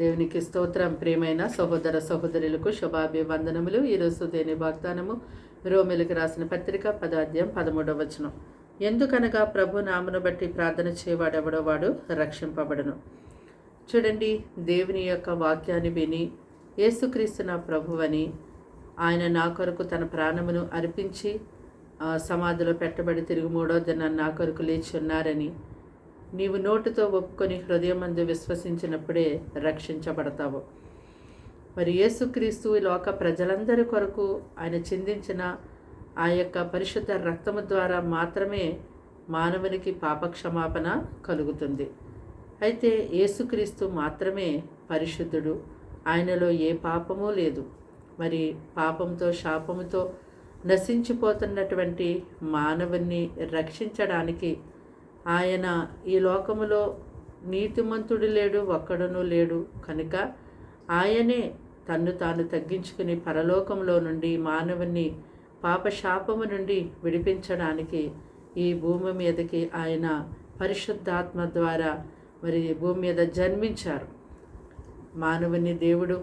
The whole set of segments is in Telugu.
దేవునికి స్తోత్రం. ప్రియమైన సహోదర సహోదరులకు శుభాభివందనములు. ఈరోజు దేని వాగ్దానము రోమిలకు రాసిన పత్రిక 10వ అధ్యాయం 13వ వచనం. ఎందుకనగా ప్రభు నామను బట్టి ప్రార్థన చేయవాడెవడో వాడు రక్షింపబడును. చూడండి, దేవుని యొక్క వాక్యాన్ని విని యేసుక్రీస్తు నా ప్రభువని, ఆయన నా కొరకు తన ప్రాణమును అర్పించి సమాధిలో పెట్టబడి తిరిగి 3వ దినాన్ని నా కొరకు లేచి ఉన్నారని నీవు నోటితో ఒప్పుకొని హృదయమందు విశ్వసించినప్పుడే రక్షించబడతావు. మరి యేసుక్రీస్తు ఈ లోక ప్రజలందరి కొరకు ఆయన చిందించిన ఆ యొక్క పరిశుద్ధ రక్తము ద్వారా మాత్రమే మానవునికి పాపక్షమాపణ కలుగుతుంది. అయితే యేసుక్రీస్తు మాత్రమే పరిశుద్ధుడు, ఆయనలో ఏ పాపము లేదు. మరి పాపంతో శాపముతో నశించిపోతున్నటువంటి మానవుని రక్షించడానికి ఆయన ఈ లోకములో నీతిమంతుడు లేడు, ఒక్కడునూ లేడు. కనుక ఆయనే తన్ను తాను తగ్గించుకుని పరలోకంలో నుండి మానవుని పాపశాపము నుండి విడిపించడానికి ఈ భూమి మీదకి ఆయన పరిశుద్ధాత్మ ద్వారా మరి భూమి మీద జన్మించారు. మానవుని దేవుడు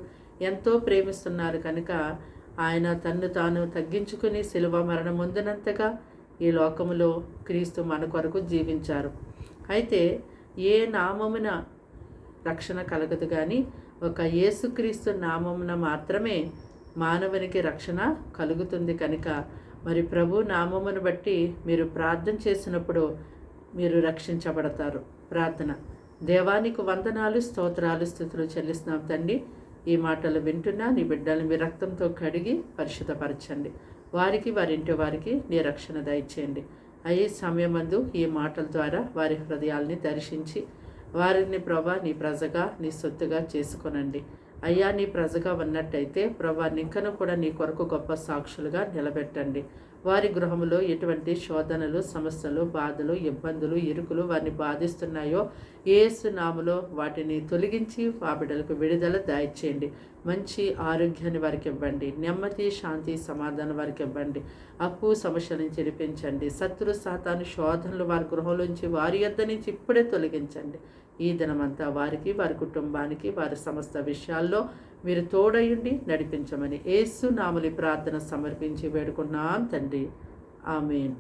ఎంతో ప్రేమిస్తున్నారు కనుక ఆయన తన్ను తాను తగ్గించుకుని శిలువ మరణం పొందినంతగా ఈ లోకములో క్రీస్తు మన కొరకు జీవించారు. అయితే ఏ నామమున రక్షణ కలగదు, కానీ ఒక యేసుక్రీస్తు నామమున మాత్రమే మానవునికి రక్షణ కలుగుతుంది. కనుక మరి ప్రభు నామమును బట్టి మీరు ప్రార్థన చేసినప్పుడు మీరు రక్షించబడతారు. ప్రార్థన. దేవానికి వందనాలు, స్తోత్రాలు, స్తుతులు చెల్లిస్తున్నాం తండ్రి. ఈ మాటలు వింటున్నా నీ బిడ్డలను మీ రక్తంతో కడిగి పరిశుద్ధపరచండి. వారికి, వారింటి వారికి నీ రక్షణ దయచేయండి. అయ్యే సమయమందు ఈ మాటల ద్వారా వారి హృదయాల్ని దర్శించి వారిని ప్రభా నీ ప్రజగా నీ సొత్తుగా చేసుకొనండి. అయ్యా, నీ ప్రజగా ఉన్నట్టయితే ప్రభా ఇంకను కూడా నీ కొరకు గొప్ప సాక్షులుగా నిలబెట్టండి. వారి గృహంలో ఎటువంటి శోధనలు, సమస్యలు, బాధలు, ఇబ్బందులు, ఇరుకులు వారిని బాధిస్తున్నాయో యేసు నామములో వాటిని తొలగించి ఆ బిడ్డలకు విడుదల దయచేయండి. మంచి ఆరోగ్యాన్ని వారికి ఇవ్వండి. నెమ్మది, శాంతి, సమాధానం వారికి ఇవ్వండి. అప్పు సమస్య నుంచి విడిపించండి. శత్రు, సాతాను శోధనలు వారి గృహంలోంచి వారి యొద్ద నుంచి ఇప్పుడే తొలగించండి. ఈ దినమంతా వారికి, వారి కుటుంబానికి, వారి సమస్త విషయాల్లో మీరు తోడయుండి నడిపించమని యేసు నామములో ప్రార్థన సమర్పించి వేడుకున్నాం తండ్రి. ఆమేన్.